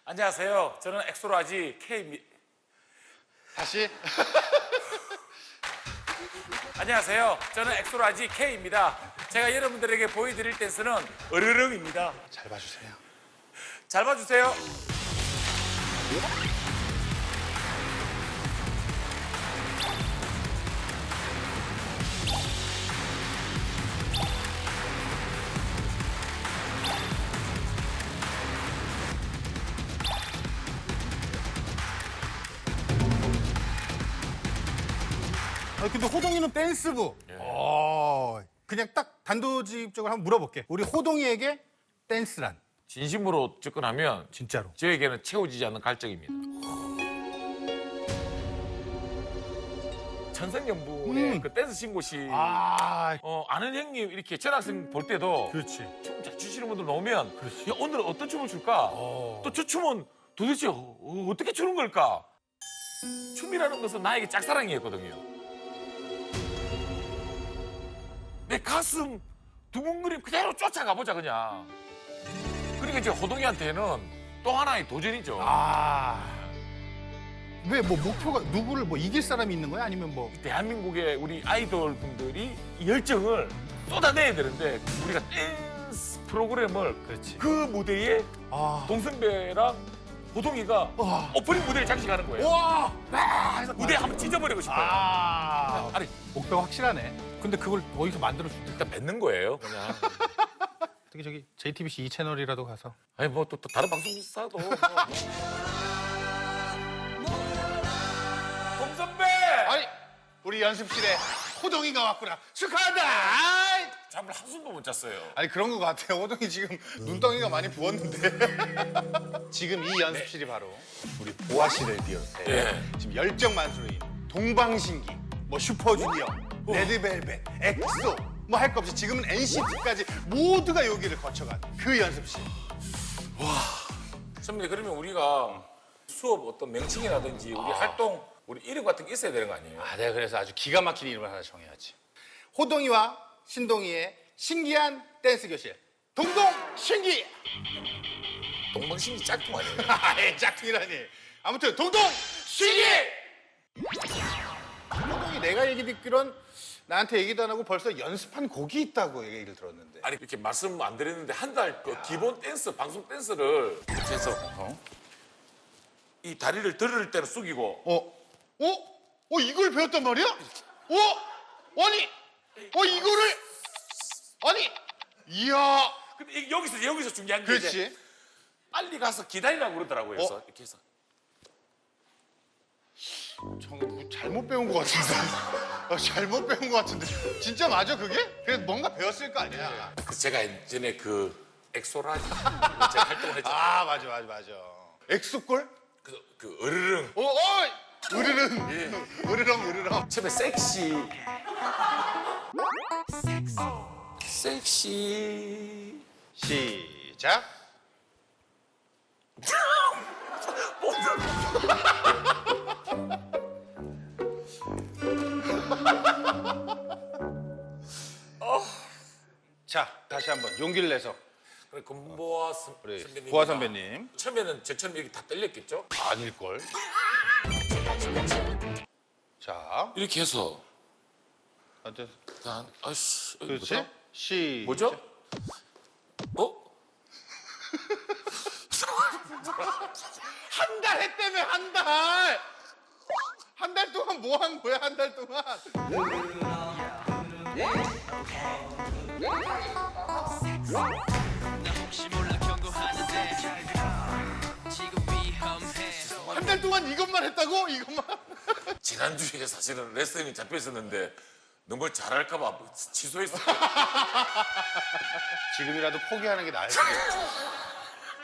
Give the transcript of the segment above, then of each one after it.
안녕하세요. 저는 엑소라지 K입니다. 다시. 안녕하세요. 저는 엑소라지 K입니다. 제가 여러분들에게 보여드릴 댄스는 으르릉입니다. 잘 봐주세요. 잘 봐주세요. 근데 호동이는 댄스부. 그냥 딱 단도직입적으로 한번 물어볼게. 우리 호동이에게 댄스란 진심으로 접근하면 진짜로. 저에게는 채워지지 않는 갈증입니다. 천생연분의 그 댄스 신고시 아, 아는 형님 이렇게 전학생 볼 때도 그렇지. 춤 잘 추시는 분들 나오면 야, 오늘은 어떤 춤을 출까? 또 저 춤은 도대체 어떻게 추는 걸까? 춤이라는 것은 나에게 짝사랑이었거든요. 내 가슴 두근거림 그대로 쫓아가보자 그냥. 그러니까 이제 호동이한테는 또 하나의 도전이죠. 왜 뭐 목표가 누구를 뭐 이길 사람이 있는 거야? 아니면 뭐 대한민국의 우리 아이돌 분들이 이 열정을 쏟아내야 되는데 우리가 댄스 프로그램을 그렇지. 그 무대에 아. 동선배랑 호동이가 와. 오프닝 무대를 장식하는 거예요. 와! 그래서 무대에 한번 찢어버리고 싶어요. 아니 목표가 확실하네. 근데 그걸 어디서 만들어 줄까? 일단 뱉는 거예요 그냥. 저기 JTBC 2채널이라도 가서. 아니 뭐 또 다른 방송사도 동선배 아니, 우리 연습실에 호동이가 왔구나. 축하한다. 아이. 잠을 한숨도 못 잤어요. 아니 그런 것 같아요. 호동이 지금 눈덩이가 많이 부었는데. 지금 이 연습실이 바로 우리 보아 씨를 비롯해 예. 지금 열정 만수르인 동방신기, 뭐 슈퍼주니어, 레드벨벳, 엑소 뭐 할 거 없이 지금은 NCT까지 모두가 여기를 거쳐간 그 연습실. 선배님, 그러면 우리가 수업 어떤 명칭이라든지 우리 활동, 우리 이름 같은 게 있어야 되는 거 아니에요? 내가 그래서 아주 기가 막힌 이름을 하나 정해야지. 호동이와 신동이의 신기한 댄스 교실. 동동신기. 동방신기 짝퉁 아니에요? 아예 짝퉁이라니. 아무튼 동동신기. 호동이 내가 얘기 듣기론 나한테 얘기도 안 하고 벌써 연습한 곡이 있다고 얘기를 들었는데. 아니 이렇게 말씀 안 드렸는데 한 달 그 기본 댄스, 방송 댄스를 이렇게 해서 이 다리를 들을 때로 숙이고 이걸 배웠단 말이야? 아니, 이거를, 아니, 이야. 근데 이게 여기서 중요한 게 그렇지. 이제 빨리 가서 기다리라고 그러더라고요. 그래서 이렇게 해서 뭐 잘못 배운 것 같은데. 잘못 배운 것 같은데. 진짜 맞아, 그게? 그래도 뭔가 배웠을 거 아니야. 그 제가 예전에 그 엑소라지 제가 활동을 했잖아요. 맞아. 엑소골? 그 으르릉 으르렁. 처음에 섹시 시작. 자, 다시 한번 용기를 내서 그래, 금보아 우리 선배님 보아 선배님. 처음에는 저처럼 이렇게 다 떨렸겠죠? 아닐걸. 자, 이렇게 해서 어때? 일단 아이씨 그렇지? 시. 뭐죠? 한 달 했다며, 한 달! 한 달 동안 뭐 한 거야, 한 달 동안? 한 달 동안 이것만 했다고? 이것만? 지난주에 사실은 레슨이 잡혀 있었는데 너무 잘할까 봐 취소했어요. 지금이라도 포기하는 게 나을 수도 있지.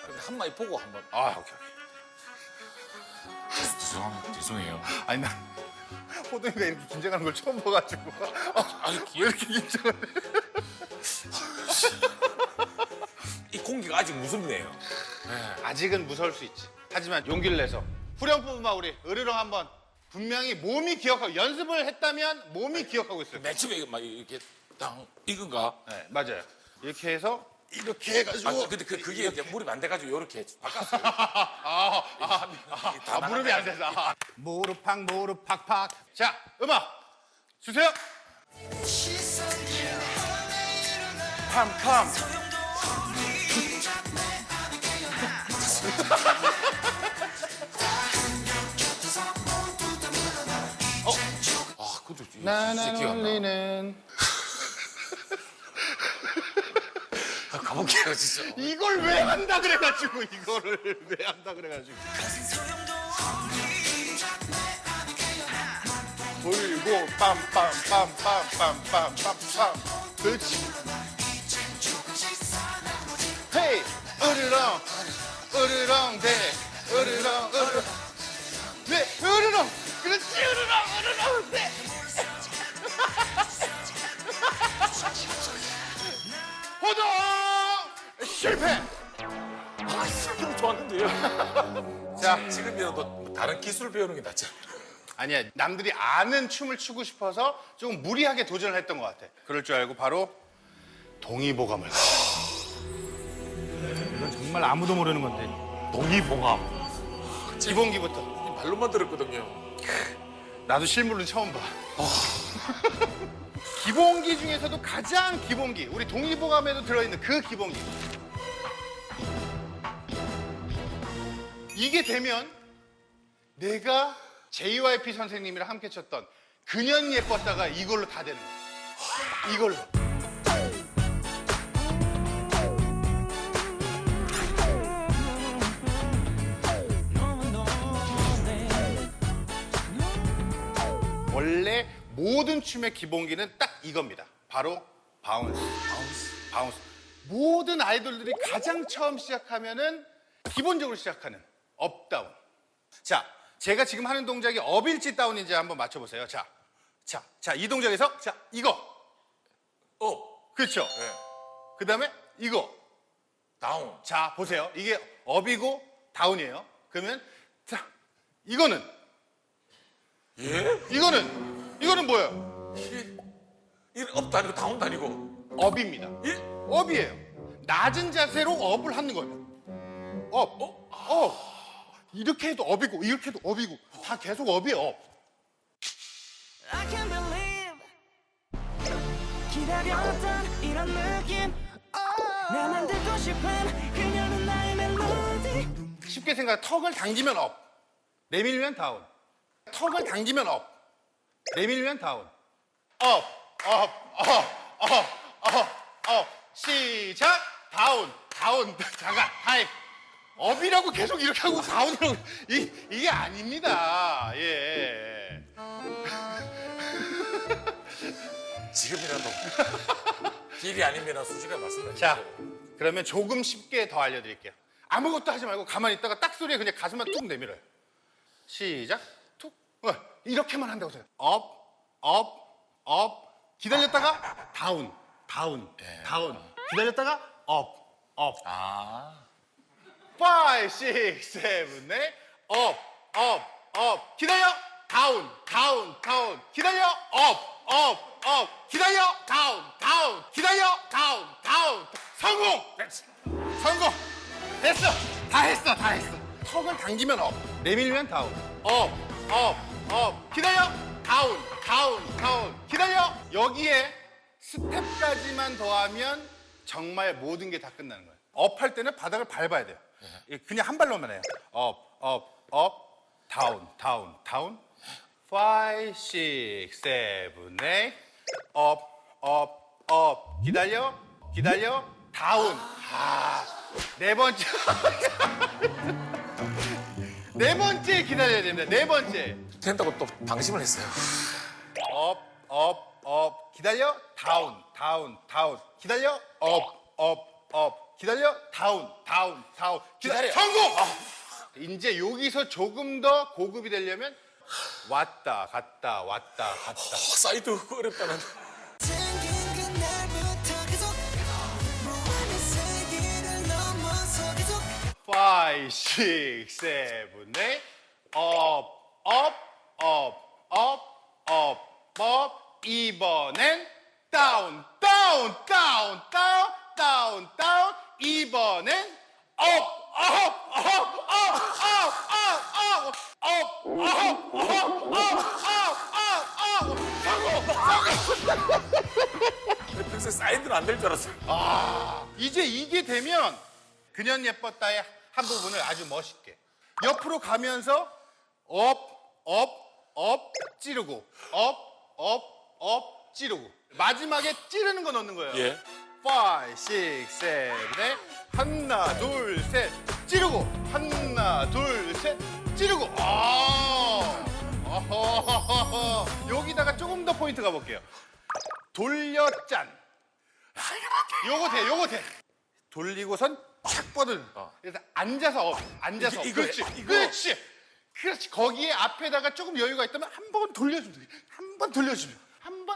근데 한 마디 보고 한번 오케이. 죄송해요. 아니, 나 호동이가 이렇게 긴장하는 걸 처음 봐가지고. 아니 왜 이렇게 긴장을 해? 이 공기가 아직 무섭네요. 아직은 무서울 수 있지. 하지만 용기를 내서 후렴부분만 우리 으르렁 한번 분명히 몸이 기억하고 연습을 했다면 몸이 기억하고 있어요. 맨 처음에 막 이렇게 땅 이건가? 네, 맞아요. 이렇게 해서 이렇게 해가지고 근데 그게 이제 무릎 안 돼가지고 이렇게 바꿨어요. 무릎이 안 돼서 무릎팍 무릎팍팍. 자, 음악 주세요. 팜팜. 그것도 진짜 나는 기억나. 울리는 가볼게요, 진짜. 이걸 왜 한다 그래가지고 이거를 왜 한다 그래가지고 돌고 빰빰빰빰빰빰빰빰 그렇지. 헤이 으르렁 으르렁 대 으르렁 으르렁 네 으르렁 그렇지 으르렁 으르렁 네 호동 실패. 너무 좋았는데요. 자 지금이라도 다른 기술 배우는 게 낫지 않나? 아니야 남들이 아는 춤을 추고 싶어서 좀 무리하게 도전을 했던 것 같아. 그럴 줄 알고 바로 동의보감을 이건 정말 아무도 모르는 건데. 동의봉합. 기본기부터. 말로만 들었거든요. 나도 실물은 처음 봐. 기본기 중에서도 가장 기본기, 우리 동의보감에도 들어있는 그 기본기. 이게 되면 내가 JYP 선생님이랑 함께 췄던 그년 예뻤다가 이걸로 다 되는 거야. 이걸로. 원래 모든 춤의 기본기는 딱 이겁니다. 바로 바운스. 바운스. 모든 아이돌들이 가장 처음 시작하면은 기본적으로 시작하는 업다운. 자, 제가 지금 하는 동작이 업일지 다운인지 한번 맞춰보세요. 자, 이 동작에서 자 이거. 그렇죠. 네. 그 다음에 이거. 다운. 자, 보세요. 이게 업이고 다운이에요. 그러면 자, 이거는 예? 이거는 뭐예요? 이 업도 아니고 다운도 아니고. 업입니다. 예? 업이에요. 낮은 자세로 업을 하는 거예요. 업. 이렇게 해도 업이고 이렇게 해도 업이고 다 계속 업이에요. 업. I can't believe 기다렸던 이런 느낌 나만 듣고 싶은 그녀는 나의 멜로디 쉽게 생각해. 턱을 당기면 업. 내밀면 다운. 턱을 당기면 업. 내밀면 다운. 업. 시작. 다운. 잠깐. 타임. 업이라고 계속 이렇게 하고 다운이라고. 이게 아닙니다. 예. 지금이라도. 길이 아니면 수지가 말씀하시죠. 자, 그러면 조금 쉽게 더 알려드릴게요. 아무것도 하지 말고 가만히 있다가 딱 소리에 그냥 가슴만 툭 내밀어요. 시작. 툭. 이렇게만 한다고 생각해요. 업. 기다렸다가 다운. 기다렸다가 업. 5, 6, 7, 8. 업. 기다려. 다운. 기다려. 업. 기다려. 다운. 기다려. 다운. 성공. 됐어. 다 했어. 턱을 당기면 업. 내밀면 다운. 업. 기다려. 다운. 기다려. 여기에 스텝까지만 더하면 정말 모든 게 다 끝나는 거예요. 업 할 때는 바닥을 밟아야 돼요. 그냥 한 발로만 해요. 업. 다운. 5, 6, 7, 8. 업. 기다려. 다운. 네 번째. 네 번째 기다려야 됩니다. 네 번째. 된다고 또 방심을 했어요. 업. 기다려. 다운. 기다려. 업. 기다려. 다운. 기다려. 성공! 이제 여기서 조금 더 고급이 되려면 왔다 갔다. 사이드 어렵다는. 생긴 그날부터 계속 무한의 세계를 넘어서 계속 5, 6, 7, 8. 업. 이번엔 다운. 다운, 다운. 이번엔 업, 업, 업, 업, 업, 업, 업, 업, 평소에 사이드는 안 될 줄 알았어. 이제 이게 되면 그년 예뻤다의 한 부분을 아주 멋있게 옆으로 가면서 업, 찌르고 업, 찌르고 마지막에 찌르는 거 넣는 거예요. 예. 5, 6, 7, 8 하나, 둘, 셋 찌르고 하나, 둘, 셋 찌르고 여기다가 조금 더 포인트 가볼게요. 돌려짠. 요거 돼. 돌리고선 착 뻗은. 그래서 앉아서 앉아서. 이거, 그렇지, 이거. 그렇지. 거기에 앞에다가 조금 여유가 있다면 한 번 돌려주면 돼. 한 번 돌려주면.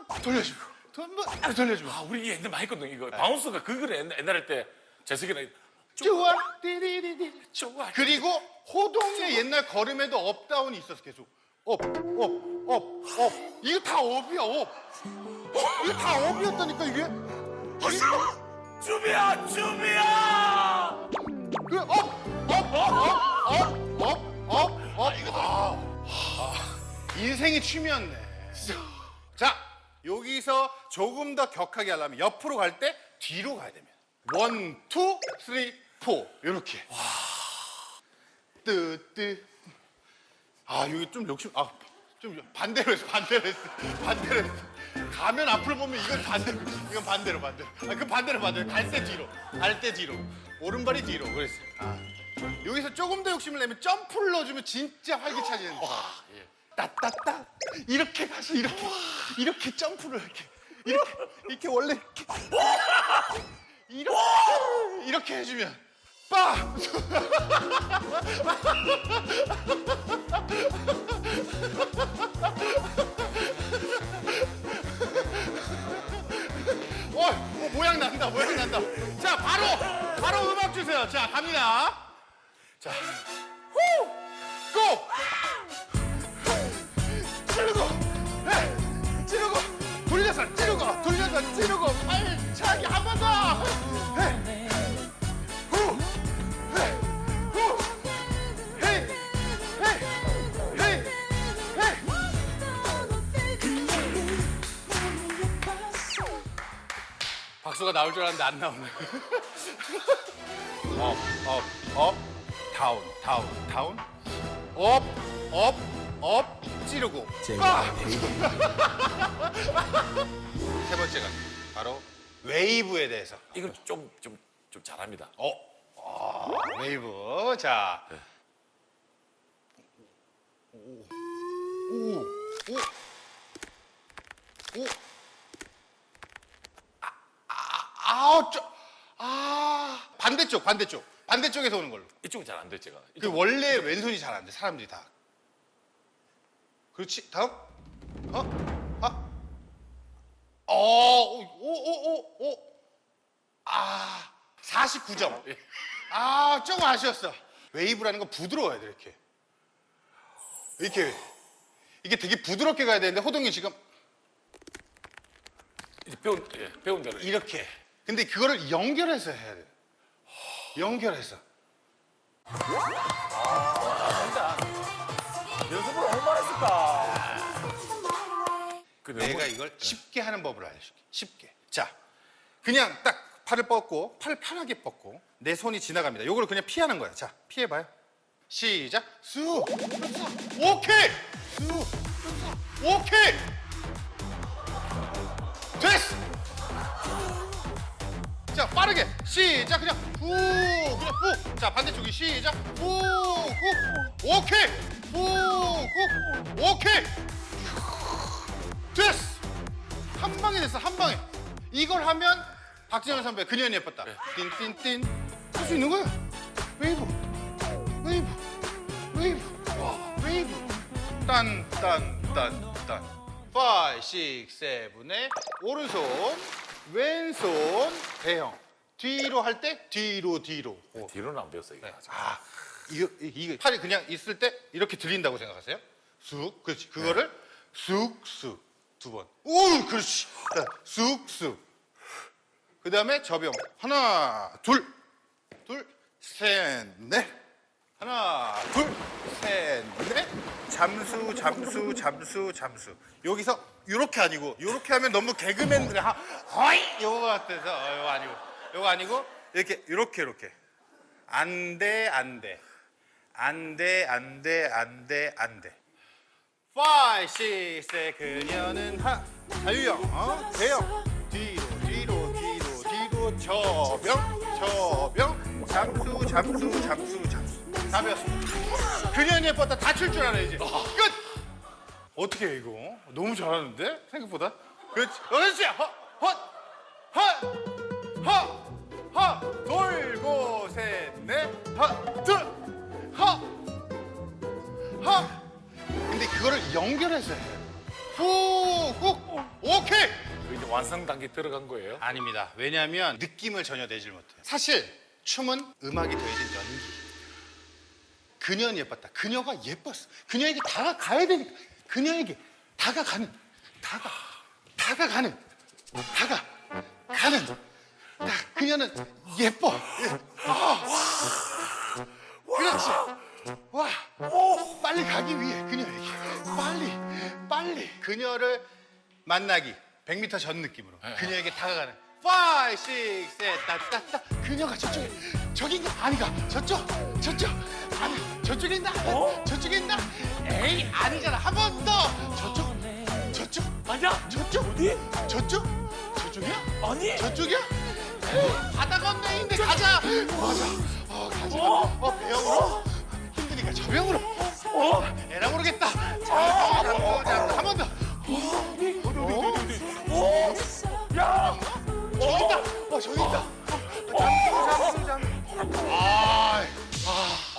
딱 돌려주면. 아, 우리 이게 옛날 많이 했거든. 이거 바운스가 그거를 옛날에 때 재석이랑 좋아, 띠리리리. 좋아. 그리고 호동의 옛날 걸음에도 업다운이 있었어 계속. 업. 이거 다 업이야, 업. 이거 다 업이었다니까 이게. 쭈비야. 그 인생이 춤이었네. 자, 여기서 조금 더 격하게 하려면 옆으로 갈 때 뒤로 가야 됩니다. 1, 2, 3, 4 이렇게. 뜨. 여기 좀 욕심. 좀 반대로 했어. 가면 앞으로 보면 이건 반대로. 이건 반대로. 그 반대로. 갈 때 뒤로. 오른발이 뒤로. 그랬어. 여기서 조금 더 욕심을 내면 점프를 넣어주면 진짜 활기차지는 거야. 따따따. 이렇게 가서 이렇게 점프를 이렇게 원래 이렇게 해주면 빠. 모양 난다. 자, 바로 음악 주세요. 자, 갑니다. 자, 후, 고! 찌르고, 돌려서 찌르고, 발차기 한 번 더. 후, 헤이. 박수가 나올 줄 알았는데 안 나오네. 업, 다운. 업, 찌르고. 빠! 세 번째가 바로 웨이브에 대해서. 이건 좀 잘합니다. 웨이브. 자. 반대쪽에서 오는 걸로. 이쪽은 잘 안 돼, 제가. 그 원래 왼손이 잘 안 돼. 사람들이 다. 그렇지. 다음. 49점. 조금 아쉬웠어. 웨이브라는 건 부드러워야 돼, 이렇게. 이게 되게 부드럽게 가야 되는데 호동이 지금 이제 배운 대로. 이렇게. 근데 그거를 연결해서 해야 돼. 연결해서. 연습을 얼마나 했을까? 내가 이걸 쉽게 하는 법을 알려줄게. 쉽게. 자, 그냥 딱 팔을 뻗고, 팔을 편하게 뻗고, 내 손이 지나갑니다. 요걸 그냥 피하는 거야. 자, 피해봐요. 시작. 쑥. 오케이. 쑥. 오케이. 됐어. 자, 빠르게. 시작. 그냥 후. 그냥 후. 자, 반대쪽이 시작. 후. 후. 오케이. 후. 후. 오케이. 됐어. 한 방에 됐어. 한 방에. 이걸 하면 박진영 선배 그녀는 예뻤다. 띵띵띵. 할 수 있는 거야. 웨이브. 딴. 5, 6, 7에 오른손, 왼손, 대형. 뒤로 할 때 뒤로. 뒤로는 안 배웠어, 이거. 아직. 이거 팔이 그냥 있을 때 이렇게 들린다고 생각하세요? 쑥, 그렇지. 그거를 쑥 두 번. 오, 그렇지. 쑥. 그 다음에 저병. 하나, 둘, 셋, 넷. 하나, 둘, 셋, 넷. 잠수, 잠수, 잠수, 잠수. 여기서 요렇게 아니고 요렇게 하면 너무 개그맨들의 허이 요거 같아서 요거 아니고 요거 아니고 이렇게 요렇게 안 돼, 안 돼. 안 돼, 안 돼, 안 돼, 안 돼. 5, 6, 7 그녀는 자유형, 대형. 뒤로 저병 잠수 다 배웠습니다. 그녀는 예뻤다 다 출 줄 알아 이제. 끝. 어떻게 해 이거? 너무 잘하는데 생각보다. 그렇지. 허 돌고 셋넷 허. 근데 그거를 연결해서 해요. 훅 오케이. 이제 완성 단계 들어간 거예요? 아닙니다. 왜냐하면 느낌을 전혀 내질 못해요. 사실 춤은 음악이 더해진 연기. 그녀는 예뻤다. 그녀가 예뻤어. 그녀에게 다가가야 되니까. 그녀에게 다가가는. 그녀는 예뻐. 그렇지. 와, 빨리 가기 위해 그녀에게 빨리 그녀를 만나기 100m 전 느낌으로 그녀에게 다가가는 5, 6, 7, 따따따. 그녀가 저쪽에 저긴가? 아니가? 저쪽 아니 저쪽에 있나? 저쪽에 있나? 에이 아니잖아. 한 번 더. 저쪽 아니야? 저쪽 어디? 저쪽이야? 아니. 저쪽이야? 바다 건너인데 가자. 가자. 가자. 배영으로 힘드니까 저병으로. 에라 모르겠다. 한 번 더. 야. 저기 있다.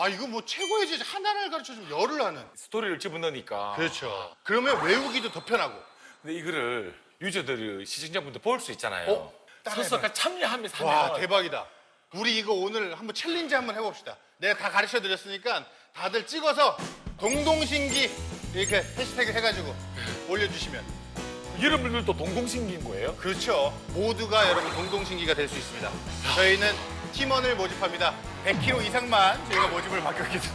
이거 뭐 최고의 제자 하나를 가르쳐주면 열을 하는. 스토리를 집어넣으니까. 그렇죠. 그러면 외우기도 더 편하고. 근데 이거를 유저들, 시청자분들 볼 수 있잖아요. 따라해봐. 서서가 참여하면서 와 하면 대박이다. 우리 이거 오늘 한번 챌린지 한번 해봅시다. 내가 다 가르쳐 드렸으니까 다들 찍어서 동동신기 이렇게 해시태그 해가지고 올려주시면. 여러분들도 동공신기인 거예요? 그렇죠. 모두가 여러분 동동신기가 될 수 있습니다. 저희는 팀원을 모집합니다. 100kg 이상만 저희가 모집을 받겠습니다.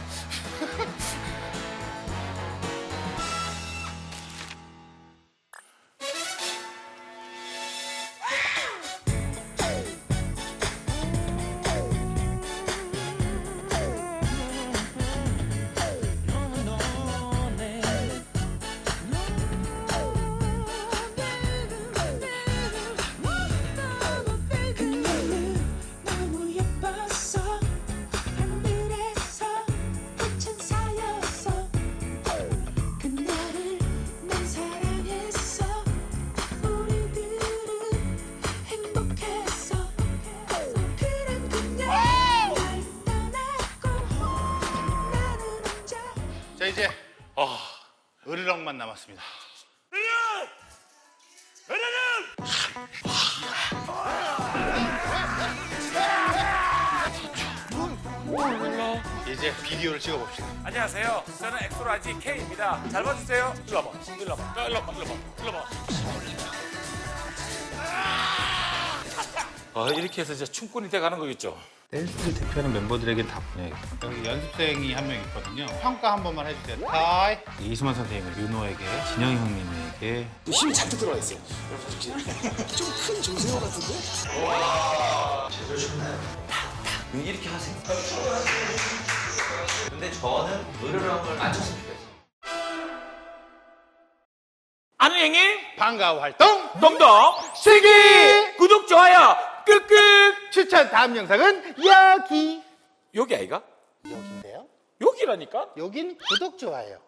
그녀는 너무 예뻤어. 하늘에서 꽃은 사였어. 그녀를 난 사랑했어. 우리들은 행복했어. 그런 그녀 날 떠났고 나는 혼자. 자 이제 으르렁만 남았습니다. 이제 비디오를 찍어봅시다. 안녕하세요. 저는 엑소라지 K입니다. 잘 봐주세요. 일로 와봐. 일로 와봐. 이렇게 해서 이제 춤꾼이 돼가는 거겠죠? 댄스를 대표하는 멤버들에게 다 보내야겠다. 여기 연습생이 한 명 있거든요. 평가 한 번만 해주세요. 하이. 이수만 선생님, 윤호에게, 진영이 형님에게 힘이 잔뜩 들어가 있어요. 좀 큰 정세호 같은데? 이렇게 하세요. 근데 저는 으르렁을 안 쳤으면 좋겠어요. 아는 형님 방과 활동 덤덤 세기 구독 좋아요 끄끄. 추천 다음 영상은 여기. 여기 아이가? 여기인데요? 여기라니까? 여긴 구독 좋아요.